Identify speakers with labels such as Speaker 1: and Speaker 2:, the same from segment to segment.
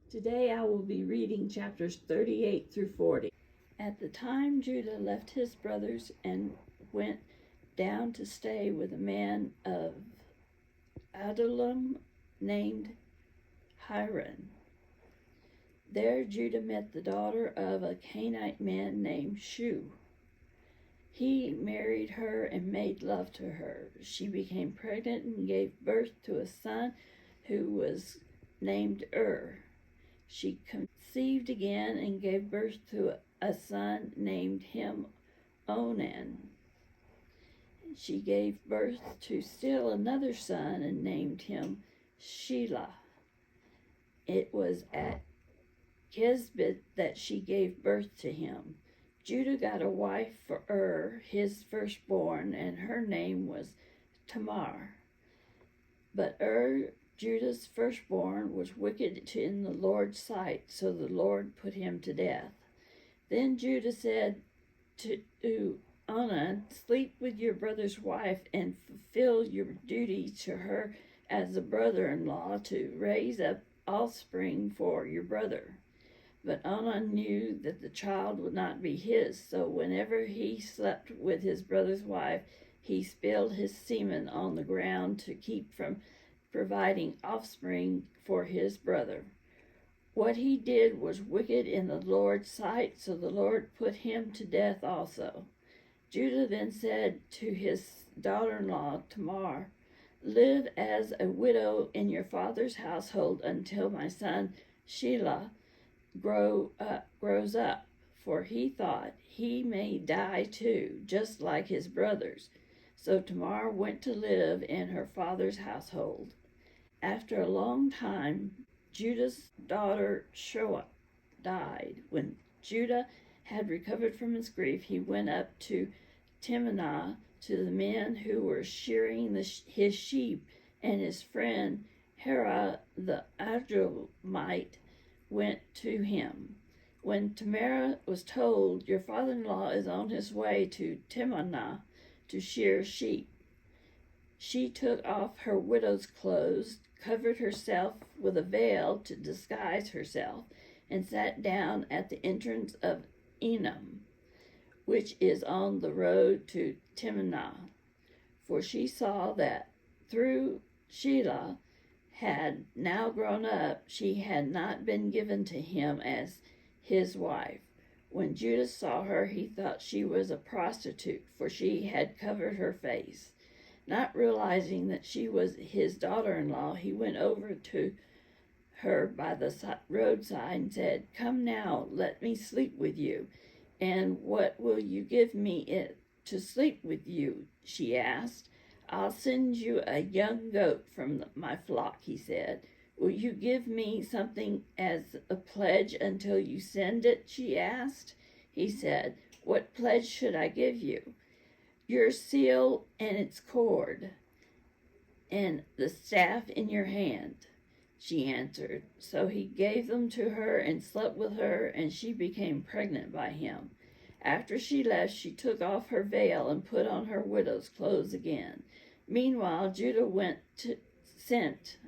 Speaker 1: Today I will be reading chapters 38 through 40. At the time Judah left his brothers and went down to stay with a man of Adullam named Hiram. There Judah met the daughter of a Canaanite man named Shu. He married her and made love to her. She became pregnant and gave birth to a son who was named She conceived again and gave birth to a son named him Onan. She gave birth to still another son and named him Shelah. It was at Kisbeth that she gave birth to him. Judah got a wife for his firstborn, and her name was Tamar. But Judah's firstborn, was wicked in the Lord's sight, so the Lord put him to death. Then Judah said to Onan, "Sleep with your brother's wife and fulfill your duty to her as a brother-in-law to raise up offspring for your brother." But Onan knew that the child would not be his, so whenever he slept with his brother's wife, he spilled his semen on the ground to keep from providing offspring for his brother. What he did was wicked in the Lord's sight, so the Lord put him to death also. Judah then said to his daughter-in-law Tamar, "Live as a widow in your father's household until my son Shelah grows up, for he thought he may die too, just like his brothers." So Tamar went to live in her father's household. After a long time, Judah's daughter Shoa died. When Judah had recovered from his grief, he went up to Timnah to the men who were shearing his sheep, and his friend Hera the Adullamite went to him. When Tamar was told, "Your father-in-law is on his way to Timnah to shear sheep," she took off her widow's clothes, covered herself with a veil to disguise herself, and sat down at the entrance of Enam, which is on the road to Timnah. For she saw that through Shelah had now grown up, she had not been given to him as his wife. When Judah saw her, he thought she was a prostitute, for she had covered her face. Not realizing that she was his daughter-in-law, he went over to her by the roadside and said, "Come now, let me sleep with you." "And what will you give me to sleep with you?" she asked. "I'll send you a young goat from my flock," he said. "Will you give me something as a pledge until you send it?" she asked. He said, "What pledge should I give you?" "Your seal and its cord, and the staff in your hand," she answered. So he gave them to her and slept with her, and she became pregnant by him. After she left, she took off her veil and put on her widow's clothes again. Meanwhile, Judah sent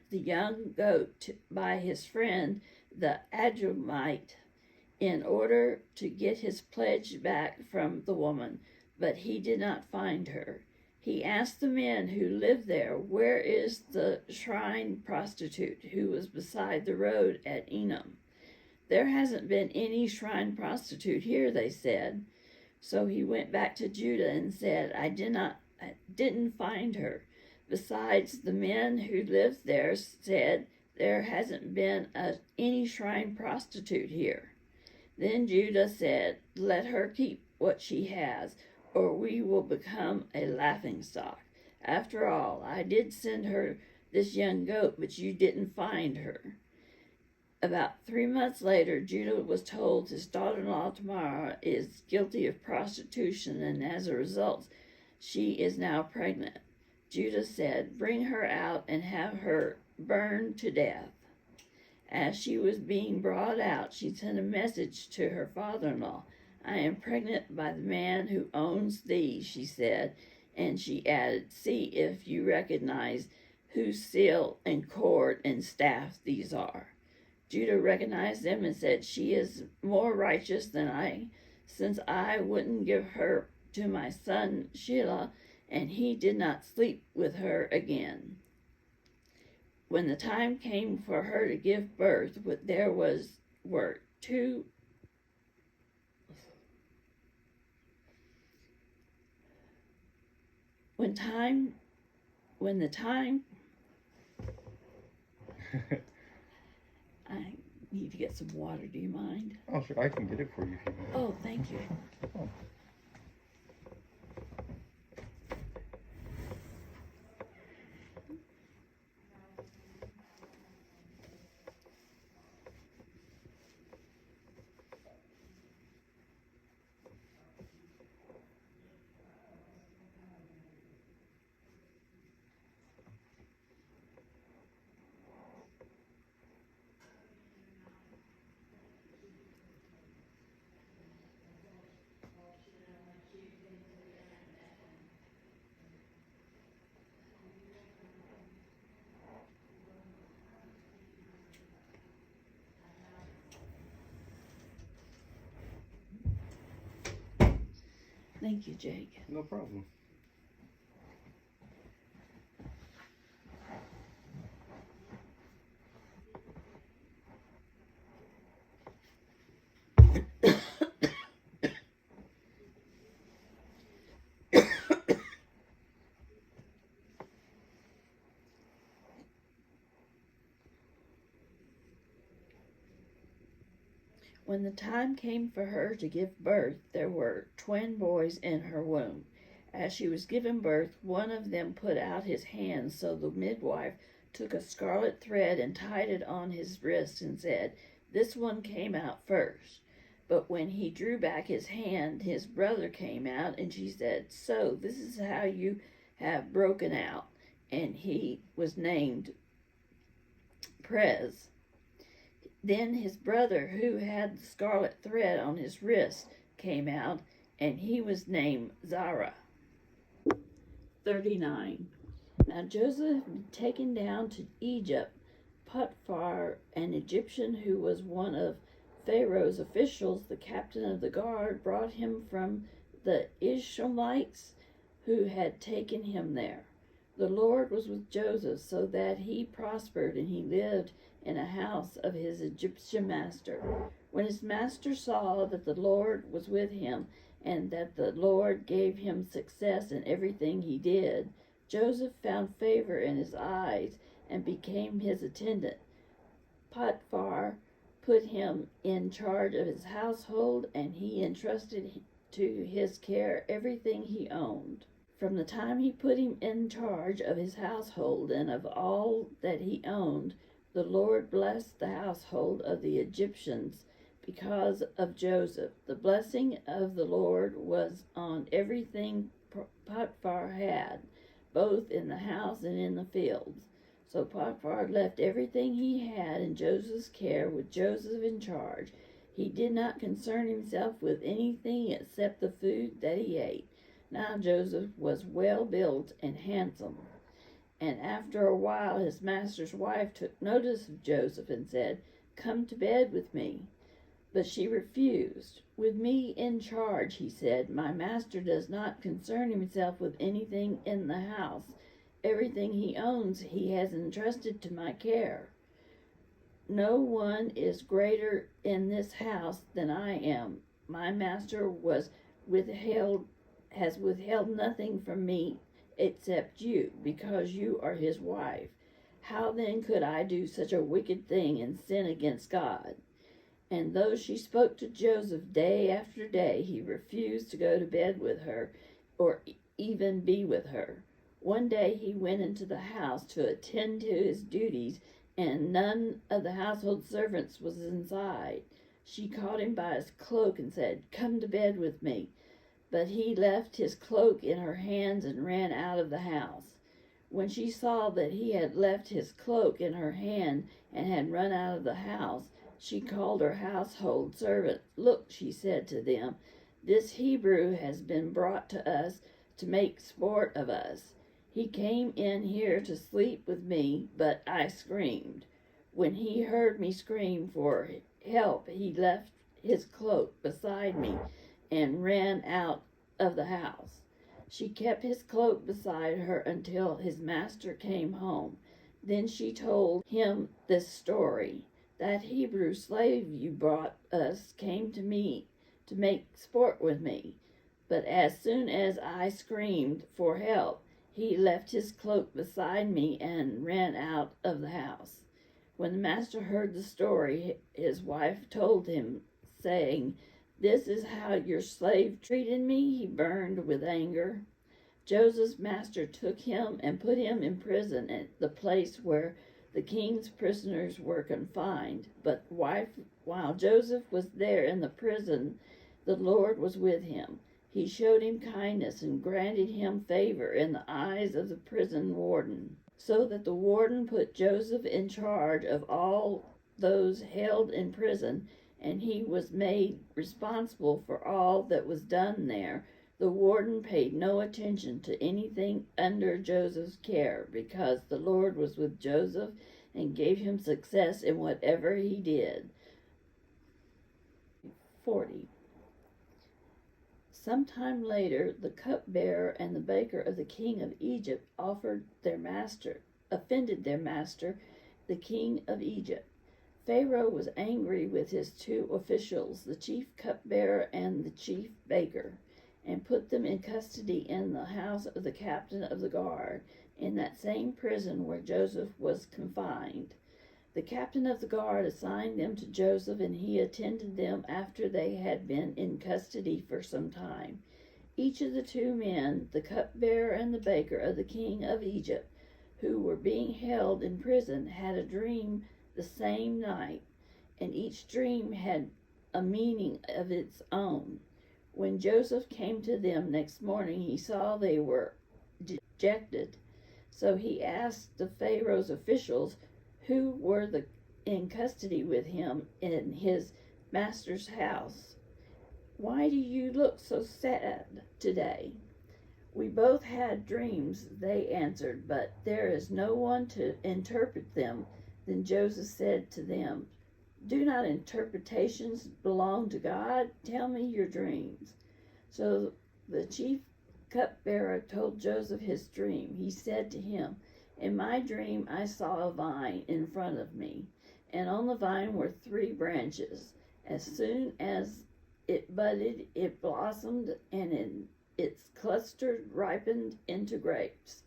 Speaker 1: the young goat by his friend the Adullamite in order to get his pledge back from the woman, but he did not find her. He asked the men who lived there, "Where is the shrine prostitute who was beside the road at Enam?" "There hasn't been any shrine prostitute here," they said. So he went back to Judah and said, I didn't find her. Besides, the men who lived there said, "There hasn't been any shrine prostitute here." Then Judah said, "Let her keep what she has, or we will become a laughingstock. After all, I did send her this young goat, but you didn't find her." About 3 months later, Judah was told his daughter-in-law Tamar is guilty of prostitution, and as a result, she is now pregnant. Judah said, "Bring her out and have her burned to death." As she was being brought out, she sent a message to her father-in-law, I am pregnant by the man who owns these, she said, and she added, see if you recognize whose seal and cord and staff these are. Judah recognized them and said, she is more righteous than I, since I wouldn't give her to my son Shelah, and he did not sleep with her again. When the time came for her to give birth, there were two when the time I need to get some water, do you mind?
Speaker 2: Oh, sure, I can get it for you if you want.
Speaker 1: Oh, thank you.
Speaker 2: Oh.
Speaker 1: Thank you, Jake.
Speaker 2: No problem.
Speaker 1: When the time came for her to give birth, there were twin boys in her womb. As she was giving birth, one of them put out his hand, so the midwife took a scarlet thread and tied it on his wrist and said, this one came out first. But when he drew back his hand, his brother came out, and she said, so this is how you have broken out. And he was named Perez. Then his brother, who had the scarlet thread on his wrist, came out, and he was named Zara. 39. Now Joseph had been taken down to Egypt. Potiphar, an Egyptian who was one of Pharaoh's officials, the captain of the guard, brought him from the Ishmaelites who had taken him there. The Lord was with Joseph, so that he prospered, and he lived in a house of his Egyptian master. When his master saw that the Lord was with him, and that the Lord gave him success in everything he did, Joseph found favor in his eyes and became his attendant. Potiphar put him in charge of his household, and he entrusted to his care everything he owned. From the time he put him in charge of his household and of all that he owned, the Lord blessed the household of the Egyptians because of Joseph. The blessing of the Lord was on everything Potiphar had, both in the house and in the fields. So Potiphar left everything he had in Joseph's care with Joseph in charge. He did not concern himself with anything except the food that he ate. Now Joseph was well built and handsome. And after a while his master's wife took notice of Joseph and said, come to bed with me. But she refused. With me in charge, he said, my master does not concern himself with anything in the house. Everything he owns he has entrusted to my care. No one is greater in this house than I am. My master has withheld nothing from me except you, because you are his wife. How then could I do such a wicked thing and sin against God? And though she spoke to Joseph day after day, he refused to go to bed with her or even be with her. One day he went into the house to attend to his duties, and none of the household servants was inside. She caught him by his cloak and said, come to bed with me. But he left his cloak in her hands and ran out of the house. When she saw that he had left his cloak in her hand and had run out of the house, she called her household servant. "Look," she said to them, "this Hebrew has been brought to us to make sport of us. He came in here to sleep with me, but I screamed. When he heard me scream for help, he left his cloak beside me and ran out of the house." She kept his cloak beside her until his master came home. Then she told him this story. "That Hebrew slave you brought us came to me to make sport with me, but as soon as I screamed for help, he left his cloak beside me and ran out of the house." When the master heard the story, his wife told him, saying, "This is how your slave treated me." He burned with anger. Joseph's master took him and put him in prison at the place where the king's prisoners were confined. But while Joseph was there in the prison, the Lord was with him. He showed him kindness and granted him favor in the eyes of the prison warden, so that the warden put Joseph in charge of all those held in prison, and he was made responsible for all that was done there. The warden paid no attention to anything under Joseph's care, because the Lord was with Joseph and gave him success in whatever he did. 40. Sometime later, the cupbearer and the baker of the king of Egypt offended their master, the king of Egypt. Pharaoh was angry with his two officials, the chief cupbearer and the chief baker, and put them in custody in the house of the captain of the guard, in that same prison where Joseph was confined. The captain of the guard assigned them to Joseph, and he attended them after they had been in custody for some time. Each of the two men, the cupbearer and the baker of the king of Egypt, who were being held in prison, had a dream the same night, and each dream had a meaning of its own. When Joseph came to them next morning, he saw they were dejected. So he asked the Pharaoh's officials who were in custody with him in his master's house, "Why do you look so sad today?" "We both had dreams," they answered, "but there is no one to interpret them." Then Joseph said to them, "Do not interpretations belong to God? Tell me your dreams." So the chief cupbearer told Joseph his dream. He said to him, "In my dream I saw a vine in front of me, and on the vine were 3 branches. As soon as it budded, it blossomed, and in its cluster ripened into grapes.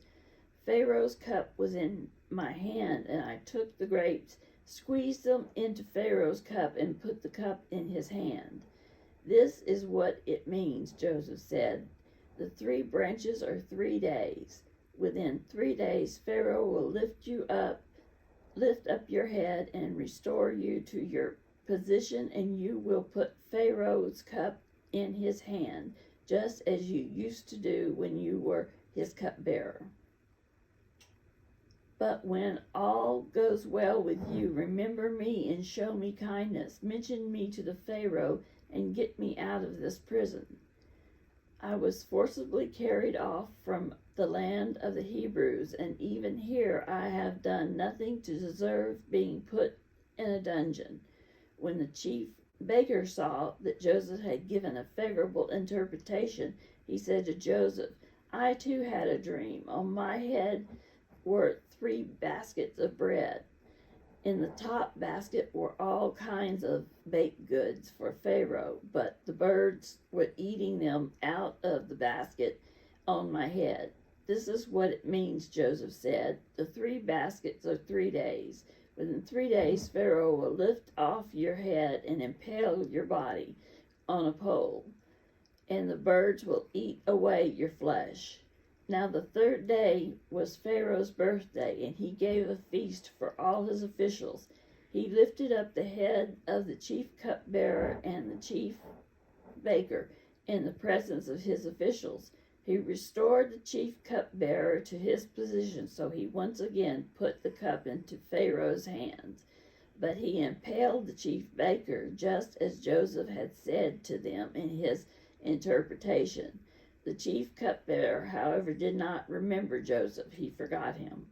Speaker 1: Pharaoh's cup was in my hand, and I took the grapes, squeezed them into Pharaoh's cup, and put the cup in his hand." "This is what it means," Joseph said. "The 3 branches are 3 days. Within 3 days, Pharaoh will lift up your head and restore you to your position, and you will put Pharaoh's cup in his hand, just as you used to do when you were his cupbearer. But when all goes well with you, remember me and show me kindness. Mention me to the Pharaoh and get me out of this prison. I was forcibly carried off from the land of the Hebrews, and even here I have done nothing to deserve being put in a dungeon." When the chief baker saw that Joseph had given a favorable interpretation, he said to Joseph, "I too had a dream. On my head were 3 baskets of bread. In the top basket were all kinds of baked goods for Pharaoh, but the birds were eating them out of the basket on my head." "This is what it means," Joseph said. "The 3 baskets are 3 days. Within 3 days, Pharaoh will lift off your head and impale your body on a pole, and the birds will eat away your flesh." Now the 3rd day was Pharaoh's birthday, and he gave a feast for all his officials. He lifted up the head of the chief cupbearer and the chief baker in the presence of his officials. He restored the chief cupbearer to his position, so he once again put the cup into Pharaoh's hands. But he impaled the chief baker, just as Joseph had said to them in his interpretation. The chief cupbearer, however, did not remember Joseph. He forgot him.